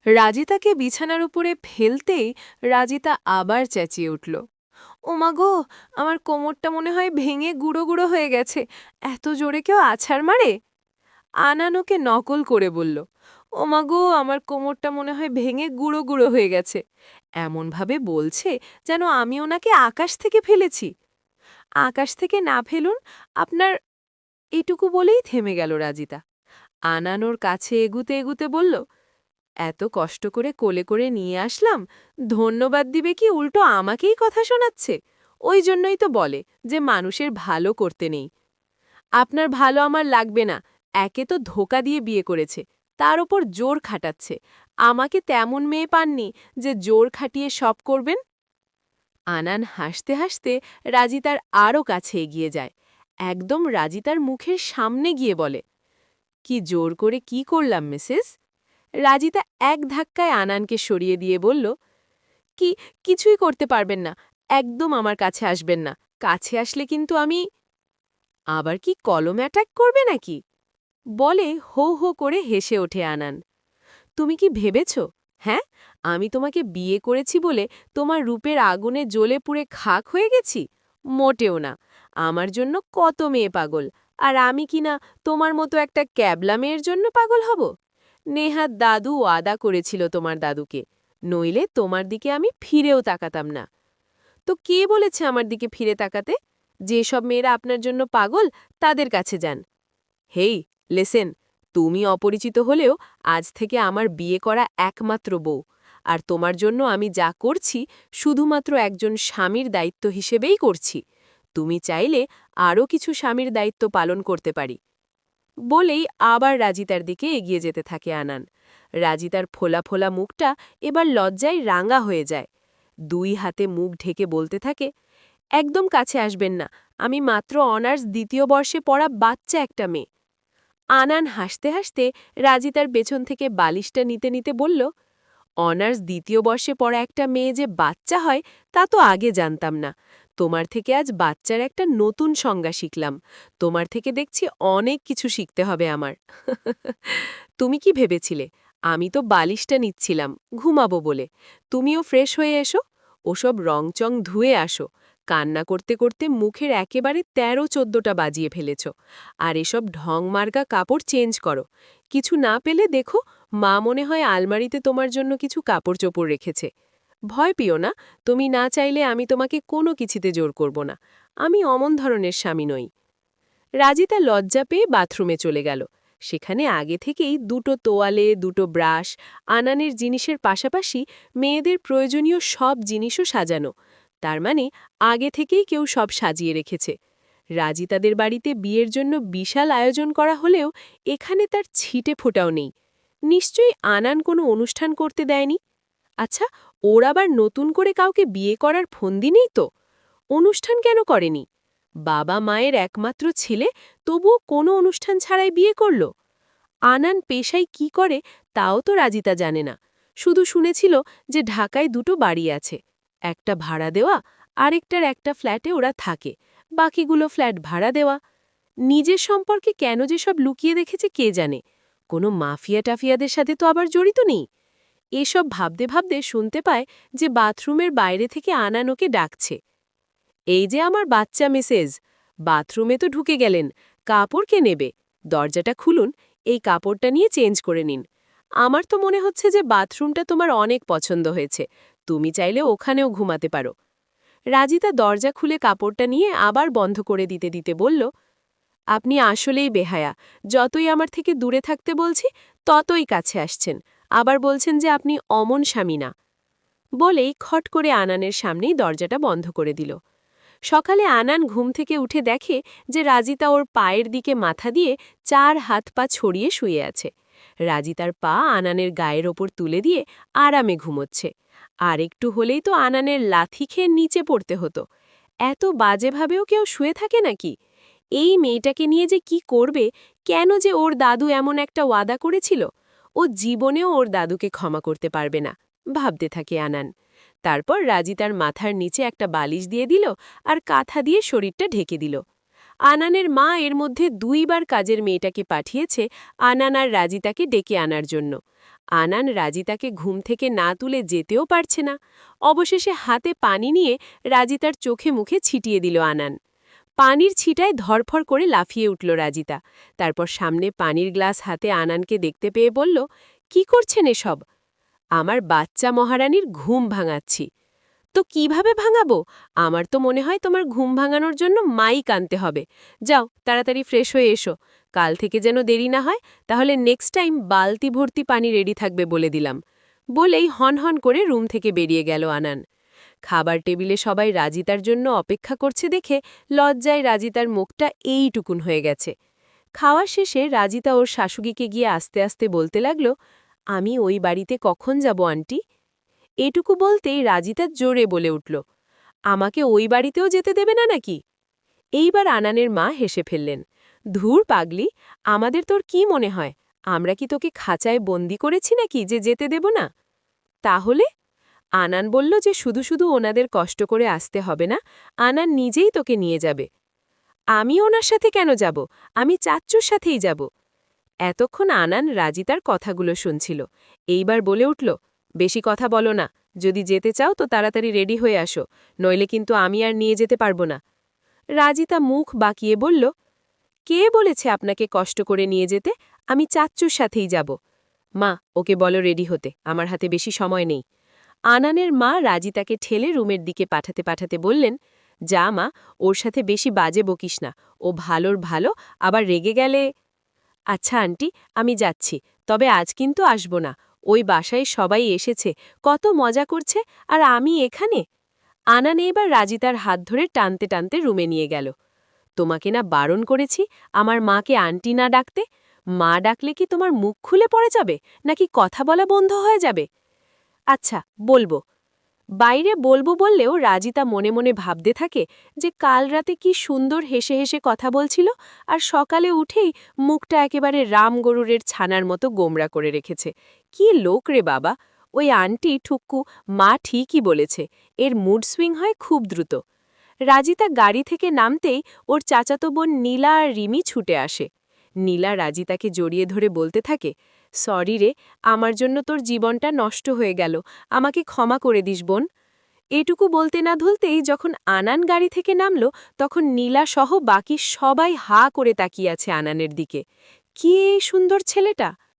রাজিতাকে বিছানার উপরে ফেলতেই রাজিতা আবার চেঁচিয়ে উঠল। ওমা গো, আমার কোমরটা মনে হয় ভেঙে গুঁড়ো গুঁড়ো হয়ে গেছে। এত জোরে কেউ আছাড় মারে? আনান ওকে নকল করে বলল, ওমা গো, আমার কোমরটা মনে হয় ভেঙে গুঁড়ো গুঁড়ো হয়ে গেছে। এমনভাবে বলছে যেন আমি ওনাকে আকাশ থেকে ফেলেছি। আকাশ থেকে না ফেলুন আপনার। এইটুকু বলেই থেমে গেল রাজিতা। আনান ওর কাছে এগুতে এগুতে বলল, এত কষ্ট করে কোলে করে নিয়ে আসলাম, ধন্যবাদ দিবে কি উল্টো আমাকেই কথা শোনাচ্ছে? ওই জন্যই তো বলে যে মানুষের ভালো করতে নেই। আপনার ভালো আমার লাগবে না। একে তো ধোকা দিয়ে বিয়ে করেছে, তার ওপর জোর খাটাচ্ছে। আমাকে তেমন মেয়ে পাননি যে জোর খাটিয়ে সব করবেন। আনান হাসতে হাসতে রাজিতার আরও কাছে এগিয়ে যায়, একদম রাজিতার মুখের সামনে গিয়ে বলে, কি জোর করে কি করলাম মিসেস? রাজিতা এক ধাক্কায় আনানকে সরিয়ে দিয়ে বলল, কি কিছুই করতে পারবেন না, একদম আমার কাছে আসবেন না। কাছে আসলে কিন্তু আমি। আবার কি কলম অ্যাটাক করবে নাকি? বলে হো হো করে হেসে ওঠে আনান। তুমি কি ভেবেছ, হ্যাঁ, আমি তোমাকে বিয়ে করেছি বলে তোমার রূপের আগুনে জ্বলে পুড়ে খাক হয়ে গেছি? মোটেও না। আমার জন্য কত মেয়ে পাগল, আর আমি কিনা তোমার মতো একটা ক্যাবলা মেয়ের জন্য পাগল হব? নেহাত দাদু ওয়াদা করেছিল তোমার দাদুকে, নইলে তোমার দিকে আমি ফিরেও তাকাতাম না। তো কে বলেছে আমার দিকে ফিরে তাকাতে? যেসব মেয়েরা আপনার জন্য পাগল তাদের কাছে যান। হেই, লেসেন, তুমি অপরিচিত হলেও আজ থেকে আমার বিয়ে করা একমাত্র বউ, আর তোমার জন্য আমি যা করছি শুধুমাত্র একজন স্বামীর দায়িত্ব হিসেবেই করছি। তুমি চাইলে আরও কিছু স্বামীর দায়িত্ব পালন করতে পারি। বলেই আবার রাজিতার দিকে এগিয়ে যেতে থাকে আনান। রাজিতার ফোলা ফোলা মুখটা এবার লজ্জায় রাঙা হয়ে যায়। দুই হাতে মুখ ঢেকে বলতে থাকে, একদম কাছে আসবেন না, আমি মাত্র অনার্স দ্বিতীয় বর্ষে পড়া বাচ্চা একটা মেয়ে। আনান হাসতে হাসতে রাজিতার পেছন থেকে বালিশটা নিতে নিতে বলল, অনার্স দ্বিতীয় বর্ষে পড়া একটা মেয়ে যে বাচ্চা হয় তা তো আগে জানতাম না। তোমার থেকে আজ বাচ্চার একটা নতুন সংজ্ঞা শিখলাম। তোমার থেকে দেখছি অনেক কিছু শিখতে হবে আমার। তুমি কি ভেবেছিলে আমি তো বালিশটা নিচ্ছিলাম ঘুমাবো বলে? তুমিও ফ্রেশ হয়ে এসো, ওসব রংচং ধুয়ে আসো। কান্না করতে করতে মুখের একেবারে ১৩-১৪টা বাজিয়ে ফেলেছ। আর এসব ঢংমার্গা কাপড় চেঞ্জ করো। কিছু না পেলে দেখো, মা মনে হয় আলমারিতে তোমার জন্য কিছু কাপড় চোপড় রেখেছে। ভয় পেও না, তুমি না চাইলে আমি তোমাকে কোনো কিছুতে জোর করব না। আমি অমন ধরনের স্বামী নই। রাজিতা লজ্জা পেয়ে বাথরুমে চলে গেল। সেখানে আগে থেকেই দুটো তোয়ালে, দুটো ব্রাশ, আনানের জিনিসের পাশাপাশি মেয়েদের প্রয়োজনীয় সব জিনিসও সাজানো। তার মানে আগে থেকেই কেউ সব সাজিয়ে রেখেছে। রাজিতাদের বাড়িতে বিয়ের জন্য বিশাল আয়োজন করা হলেও এখানে তার ছিটে ফোটাও নেই। নিশ্চয়ই আনান কোনো অনুষ্ঠান করতে দেয়নি। আচ্ছা, ওর আবার নতুন করে কাউকে বিয়ে করার ফন্দি নেই তো? অনুষ্ঠান কেন করেনি? বাবা মায়ের একমাত্র ছেলে, তবুও কোনো অনুষ্ঠান ছাড়াই বিয়ে করল। আনান পেশায় কি করে তাও তো রাজিতা জানে না। শুধু শুনেছিল যে ঢাকায় দুটো বাড়ি আছে, একটা ভাড়া দেওয়া, আরেকটার একটা ফ্ল্যাটে ওরা থাকে, বাকিগুলো ফ্ল্যাট ভাড়া দেওয়া। নিজের সম্পর্কে কেন যে সব লুকিয়ে রেখেছে কে জানে। কোনো মাফিয়া টাফিয়াদের সাথে তো আবার জড়িত নেই। এসব ভাবতে ভাবতে শুনতে পায় যে বাথরুমের বাইরে থেকে আনান ওকে ডাকছে। এই যে আমার বাচ্চা মিসেস, বাথরুমে তো ঢুকে গেলেন, কাপড় কে নেবে? দরজাটা খুলুন, এই কাপড়টা নিয়ে চেঞ্জ করে নিন। আমার তো মনে হচ্ছে যে বাথরুমটা তোমার অনেক পছন্দ হয়েছে, তুমি চাইলে ওখানেও ঘুমাতে পারো। রাজিতা দরজা খুলে কাপড়টা নিয়ে আবার বন্ধ করে দিতে দিতে বলল, আপনি আসলেই বেহায়া। যতই আমার থেকে দূরে থাকতে বলছি ততই কাছে আসছেন, আবার বলছেন যে আপনি অমন স্বামী না। বলেই খট করে আনানের সামনেই দরজাটা বন্ধ করে দিল। সকালে আনান ঘুম থেকে উঠে দেখে যে রাজিতা ওর পায়ের দিকে মাথা দিয়ে ৪ হাত পা ছড়িয়ে শুয়ে আছে। রাজিতার পা আনানের গায়ের ওপর তুলে দিয়ে আরামে ঘুমোচ্ছে। আর একটু হলেই তো আনানের লাথি খেয়ে নিচে পড়তে হতো। এত বাজেভাবেও কেউ শুয়ে থাকে নাকি? এই মেয়েটাকে নিয়ে যে কি করবে, কেন যে ওর দাদু এমন একটা ওয়াদা করেছিল? ও জীবনেও ওর দাদুকে ক্ষমা করতে পারবে না, ভাবতে থাকে আনান। তারপর রাজি তার মাথার নিচে একটা বালিশ দিয়ে দিল আর কাঁথা দিয়ে শরীরটা ঢেকে দিল। আনানের মা এর মধ্যে ২ বার কাজের মেয়েটাকে পাঠিয়েছে আনান আর রাজিতাকে ডেকে আনার জন্য। আনান রাজিতাকে ঘুম থেকে না তুলে যেতেও পারছে না। অবশেষে হাতে পানি নিয়ে রাজিতার চোখে মুখে ছিটিয়ে দিল আনান। পানির ছিটায় ধরফর করে লাফিয়ে উঠল রাজিতা। তারপর সামনে পানির গ্লাস হাতে আনানকে দেখতে পেয়ে বলল, কি করছেন এসব? আমার বাচ্চা মহারানীর ঘুম ভাঙাচ্ছি। তো কিভাবে ভাঙাবো? আমার তো মনে হয় তোমার ঘুম ভাঙানোর জন্য মাইক আনতে হবে। যাও তাড়াতাড়ি ফ্রেশ হয়ে এসো। কাল থেকে যেন দেরি না হয়, তাহলে নেক্সট টাইম বালতি ভর্তি পানি রেডি থাকবে বলে দিলাম। বলেই হন করে রুম থেকে বেরিয়ে গেল আনান। খাবার টেবিলে সবাই রাজিতার জন্য অপেক্ষা করছে দেখে লজ্জায় রাজিতার মুখটা এইটুকুন হয়ে গেছে। খাওয়া শেষে রাজিতা ওর শাশুড়িকে গিয়ে আস্তে আস্তে বলতে লাগল, আমি ওই বাড়িতে কখন যাব আন্টি? এটুকু বলতেই রাজিতা জোরে বলে উঠল, আমাকে ওই বাড়িতেও যেতে দেবে না নাকি? এইবার আনানের মা হেসে ফেললেন, ধুর পাগলি, আমাদের তোর কি মনে হয় আমরা কি তোকে খাঁচায় বন্দি করেছি নাকি যে যেতে দেব না? তাহলে? আনান বলল যে শুধু শুধু ওনাদের কষ্ট করে আসতে হবে না, আনান নিজেই তোকে নিয়ে যাবে। আমি ওনার সাথে কেন যাব? আমি চাচ্চুর সাথেই যাব। এতক্ষণ আনান রাজিতার কথাগুলো শুনছিল। এইবার বলে উঠল, বেশি কথা বলো না, যদি যেতে চাও তো তাড়াতাড়ি রেডি হয়ে আসো, নইলে কিন্তু আমি আর নিয়ে যেতে পারবো না। রাজিতা মুখ বাঁকিয়ে বলল, কে বলেছে আপনাকে কষ্ট করে নিয়ে যেতে? আমি চাচ্চুর সাথেই যাব। মা, ওকে বলো রেডি হতে, আমার হাতে বেশি সময় নেই। আনানের মা রাজিতাকে ঠেলে রুমের দিকে পাঠাতে পাঠাতে বললেন, যা মা, ওর সাথে বেশি বাজে বকিস না, ও ভালোর ভালো, আবার রেগে গেলে। আচ্ছা আন্টি, আমি যাচ্ছি, তবে আজ কিন্তু আসব না। ওই বাসায় সবাই এসেছে, কত মজা করছে, আর আমি এখানে। আনান এবার রাজিতার হাত ধরে টানতে টানতে রুমে নিয়ে গেল। তোমাকে না বারণ করেছি আমার মাকে আন্টি না ডাকতে? মা ডাকলে কি তোমার মুখ খুলে পড়ে যাবে, নাকি কথা বলা বন্ধ হয়ে যাবে? আচ্ছা, বলবো। বাইরে বলবো বললেও রাজিতা মনে মনে ভাবতে থাকে যে কাল রাতে কি সুন্দর হেসে হেসে কথা বলছিল, আর সকালে উঠেই মুখটা একেবারে রামগরুরের ছানার মতো গোমরা করে রেখেছে। কি লোক রে বাবা! ওই আন্টি ঠুক্কু মা ঠিকই বলেছে, এর মুড সুইং হয় খুব দ্রুত। রাজিতা গাড়ি থেকে নামতেই ওর চাচাতো বোন নীলা আর রিমি ছুটে আসে। নীলা রাজিতাকে জড়িয়ে ধরে বলতে থাকে, সরি রে, আমার জন্য তোর জীবনটা নষ্ট হয়ে গেল, আমাকে ক্ষমা করে দিস বোন। এটুকু বলতে না ধুলতেই যখন আনান গাড়ি থেকে নামল, তখন নীলা সহ বাকি সবাই হা করে তাকিয়ে আছে আনানের দিকে। কি এই সুন্দর ছেলেটা!